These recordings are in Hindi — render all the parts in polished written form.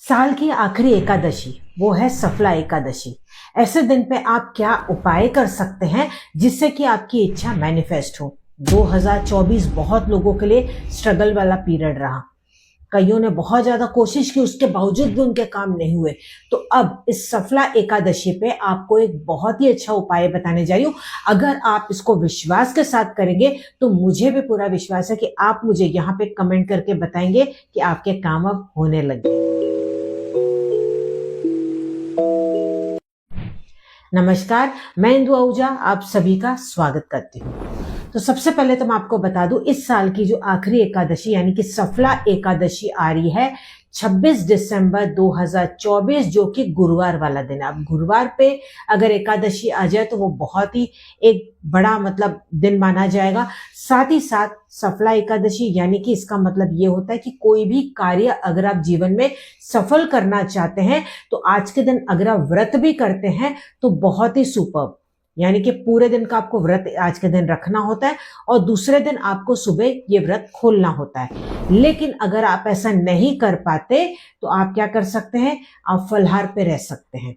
साल की आखिरी एकादशी वो है सफला एकादशी। ऐसे दिन पे आप क्या उपाय कर सकते हैं जिससे कि आपकी इच्छा मैनिफेस्ट हो। 2024 बहुत लोगों के लिए स्ट्रगल वाला पीरियड रहा। कईयों ने बहुत ज्यादा कोशिश की, उसके बावजूद भी उनके काम नहीं हुए। तो अब इस सफला एकादशी पे आपको एक बहुत ही अच्छा उपाय बताने जा रही हूँ। अगर आप इसको विश्वास के साथ करेंगे तो मुझे भी पूरा विश्वास है कि आप मुझे यहाँ पे कमेंट करके बताएंगे कि आपके काम अब होने लगे। नमस्कार, मैं इंदु आहूजा आप सभी का स्वागत करती हूँ। तो सबसे पहले तो मैं आपको बता दूं, इस साल की जो आखिरी एकादशी यानी कि सफला एकादशी आ रही है 26 दिसंबर 2024, जो कि गुरुवार वाला दिन है। अब गुरुवार पे अगर एकादशी आ जाए तो वो बहुत ही एक बड़ा दिन माना जाएगा। साथ ही साथ सफला एकादशी यानी कि इसका मतलब ये होता है कि कोई भी कार्य अगर आप जीवन में सफल करना चाहते हैं तो आज के दिन अगर आप व्रत भी करते हैं तो बहुत ही सुपर्ब, यानी कि पूरे दिन का आपको व्रत आज के दिन रखना होता है और दूसरे दिन आपको सुबह ये व्रत खोलना होता है। लेकिन अगर आप ऐसा नहीं कर पाते तो आप क्या कर सकते हैं, आप फलाहार पे रह सकते हैं।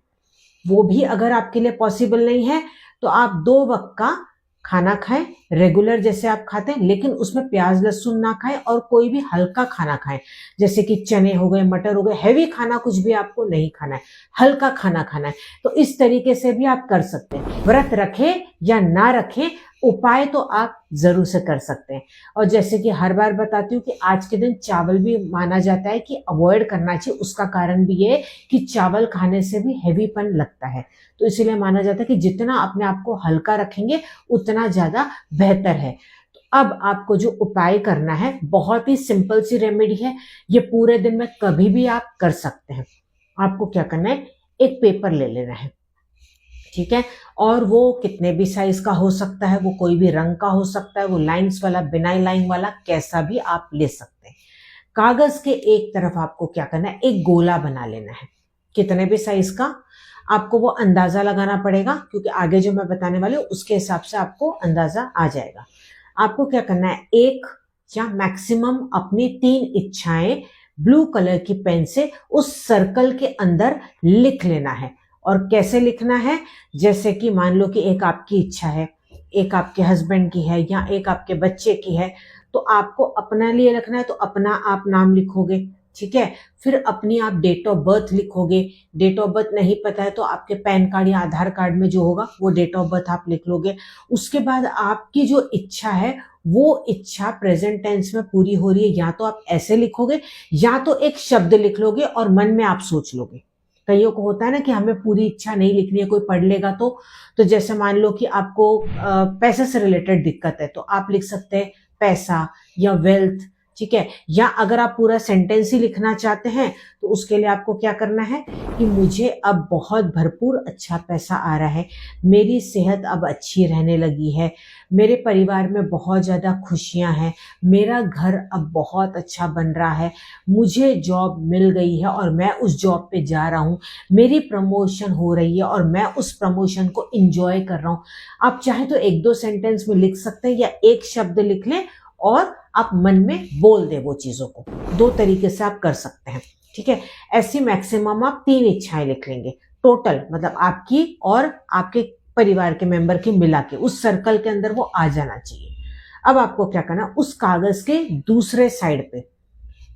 वो भी अगर आपके लिए पॉसिबल नहीं है तो आप 2 वक्त का खाना खाएं, रेगुलर जैसे आप खाते हैं, लेकिन उसमें प्याज लहसुन ना खाएं और कोई भी हल्का खाना खाएं, जैसे कि चने हो गए, मटर हो गए। हैवी खाना कुछ भी आपको नहीं खाना है, हल्का खाना खाना है। तो इस तरीके से भी आप कर सकते हैं। व्रत रखें या ना रखें, उपाय तो आप जरूर से कर सकते हैं। और जैसे कि हर बार बताती हूँ कि आज के दिन चावल भी माना जाता है कि अवॉइड करना चाहिए। उसका कारण भी ये है कि चावल खाने से भी हैवीपन लगता है, तो इसीलिए माना जाता है कि जितना अपने आप को हल्का रखेंगे उतना ज्यादा बेहतर है। तो अब आपको जो उपाय करना है बहुत ही सिंपल सी रेमेडी है। ये पूरे दिन में कभी भी आप कर सकते हैं। आपको क्या करना है, एक पेपर ले लेना है, ठीक है। और वो कितने भी साइज का हो सकता है, वो कोई भी रंग का हो सकता है, वो लाइंस वाला, बिना लाइन वाला, कैसा भी आप ले सकते हैं। कागज के एक तरफ आपको क्या करना है, एक गोला बना लेना है। कितने भी साइज का आपको वो अंदाजा लगाना पड़ेगा, क्योंकि आगे जो मैं बताने वाली हूँ उसके हिसाब से आपको अंदाजा आ जाएगा। आपको क्या करना है, एक या मैक्सिमम अपनी 3 इच्छाएं ब्लू कलर की पेन से उस सर्कल के अंदर लिख लेना है। और कैसे लिखना है, जैसे कि मान लो कि एक आपकी इच्छा है, एक आपके हस्बैंड की है या एक आपके बच्चे की है, तो आपको अपना लिए रखना है तो अपना आप नाम लिखोगे, ठीक है। फिर अपनी आप डेट ऑफ बर्थ लिखोगे। डेट ऑफ बर्थ नहीं पता है तो आपके पैन कार्ड या आधार कार्ड में जो होगा वो डेट ऑफ बर्थ आप लिख लोगे। उसके बाद आपकी जो इच्छा है वो इच्छा प्रेजेंट टेंस में पूरी हो रही है, या तो आप ऐसे लिखोगे या तो एक शब्द लिख लोगे और मन में आप सोच लोगे। कईयों को होता है ना कि हमें पूरी इच्छा नहीं लिखनी है, कोई पढ़ लेगा तो जैसे मान लो कि आपको पैसे से रिलेटेड दिक्कत है तो आप लिख सकते हैं पैसा या वेल्थ, ठीक है। या अगर आप पूरा सेंटेंस ही लिखना चाहते हैं तो उसके लिए आपको क्या करना है कि मुझे अब बहुत भरपूर अच्छा पैसा आ रहा है, मेरी सेहत अब अच्छी रहने लगी है, मेरे परिवार में बहुत ज्यादा खुशियां हैं, मेरा घर अब बहुत अच्छा बन रहा है, मुझे जॉब मिल गई है और मैं उस जॉब पे जा रहा हूँ, मेरी प्रमोशन हो रही है और मैं उस प्रमोशन को इंजॉय कर रहा हूँ। आप चाहे तो 1-2 सेंटेंस में लिख सकते हैं या एक शब्द लिख लें और आप मन में बोल दे वो चीजों को। 2 तरीके से आप कर सकते हैं, ठीक है। ऐसी मैक्सिमम आप 3 इच्छाएं लिख लेंगे टोटल, आपकी और आपके परिवार के मेंबर की मिला के उस सर्कल के अंदर वो आ जाना चाहिए। अब आपको क्या करना है, उस कागज के दूसरे साइड पे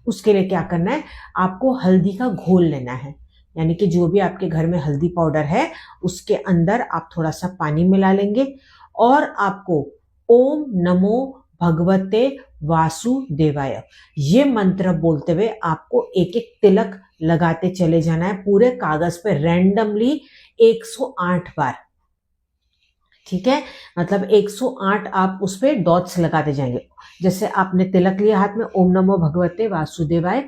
उसके लिए क्या करना है, आपको हल्दी का घोल लेना है। यानी कि जो भी आपके घर में हल्दी पाउडर है उसके अंदर आप थोड़ा सा पानी मिला लेंगे और आपको ओम नमो भगवते वासुदेवाय ये मंत्र बोलते हुए आपको एक एक तिलक लगाते चले जाना है पूरे कागज पे रैंडमली 108 बार, ठीक है। 108 आप उस पे डॉट्स लगाते जाएंगे। जैसे आपने तिलक लिया हाथ में, ओम नमो भगवते वासुदेवाय,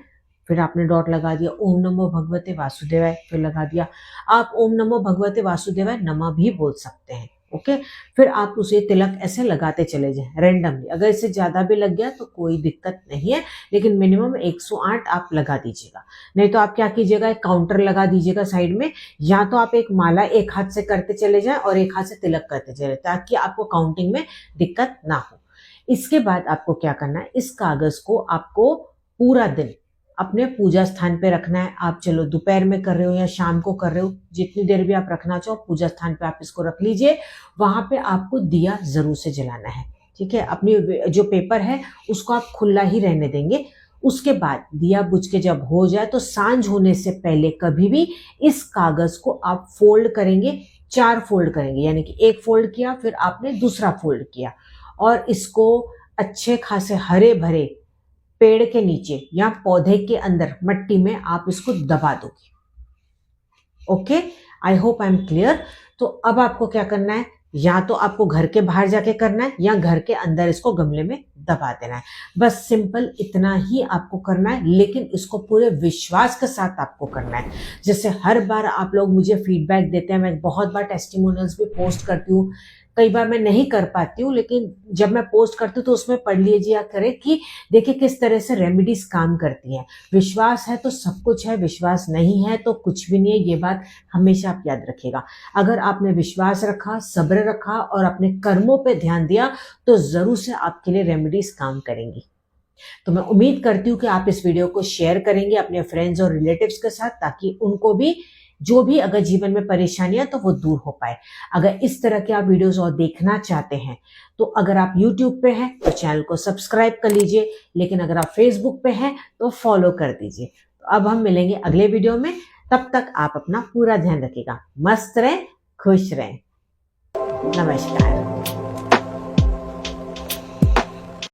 फिर आपने डॉट लगा दिया, ओम नमो भगवते वासुदेवाय, फिर लगा दिया। आप ओम नमो भगवते वासुदेवाय नमः भी बोल सकते हैं, ओके। फिर आप उसे तिलक ऐसे लगाते चले जाएं रैंडमली। अगर इससे ज्यादा भी लग गया तो कोई दिक्कत नहीं है, लेकिन मिनिमम 108 आप लगा दीजिएगा। नहीं तो आप क्या कीजिएगा, एक काउंटर लगा दीजिएगा साइड में, या तो आप एक माला एक हाथ से करते चले जाएं और एक हाथ से तिलक करते चले, ताकि आपको काउंटिंग में दिक्कत ना हो। इसके बाद आपको क्या करना है, इस कागज को आपको पूरा दिन अपने पूजा स्थान पे रखना है। आप चलो दोपहर में कर रहे हो या शाम को कर रहे हो, जितनी देर भी आप रखना चाहो पूजा स्थान पे आप इसको रख लीजिए। वहां पे आपको दिया जरूर से जलाना है, ठीक है। अपनी जो पेपर है उसको आप खुला ही रहने देंगे। उसके बाद दिया बुझ के जब हो जाए तो सांझ होने से पहले कभी भी इस कागज को आप फोल्ड करेंगे, 4 फोल्ड करेंगे, यानी कि एक फोल्ड किया फिर आपने दूसरा फोल्ड किया, और इसको अच्छे खासे हरे भरे पेड़ के नीचे या पौधे के अंदर मट्टी में आप इसको दबा दोगे। Okay, I hope I am clear. तो अब आपको क्या करना है, या तो आपको घर के बाहर जाके करना है या घर के अंदर इसको गमले में दबा देना है। बस सिंपल इतना ही आपको करना है, लेकिन इसको पूरे विश्वास के साथ आपको करना है। जैसे हर बार आप लोग मुझे फीडबैक देते हैं, मैं बहुत बार टेस्टिमोनियल्स भी पोस्ट करती हूँ, कई बार मैं नहीं कर पाती हूँ, लेकिन जब मैं पोस्ट करती हूँ तो उसमें पढ़ लीजिए करें कि देखिए किस तरह से रेमेडीज काम करती हैं। विश्वास है तो सब कुछ है, विश्वास नहीं है तो कुछ भी नहीं है। ये बात हमेशा आप याद रखिएगा। अगर आपने विश्वास रखा, सब्र रखा और अपने कर्मों पे ध्यान दिया तो जरूर से आपके लिए रेमेडीज काम करेंगी। तो मैं उम्मीद करती हूँ कि आप इस वीडियो को शेयर करेंगे अपने फ्रेंड्स और रिलेटिव्स के साथ, ताकि उनको भी जो भी अगर जीवन में परेशानियां तो वो दूर हो पाए। अगर इस तरह के आप वीडियोस और देखना चाहते हैं तो अगर आप YouTube पे हैं तो चैनल को सब्सक्राइब कर लीजिए, लेकिन अगर आप Facebook पे हैं तो फॉलो कर दीजिए। तो अब हम मिलेंगे अगले वीडियो में, तब तक आप अपना पूरा ध्यान रखिएगा। मस्त रहें, खुश रहें। नमस्कार।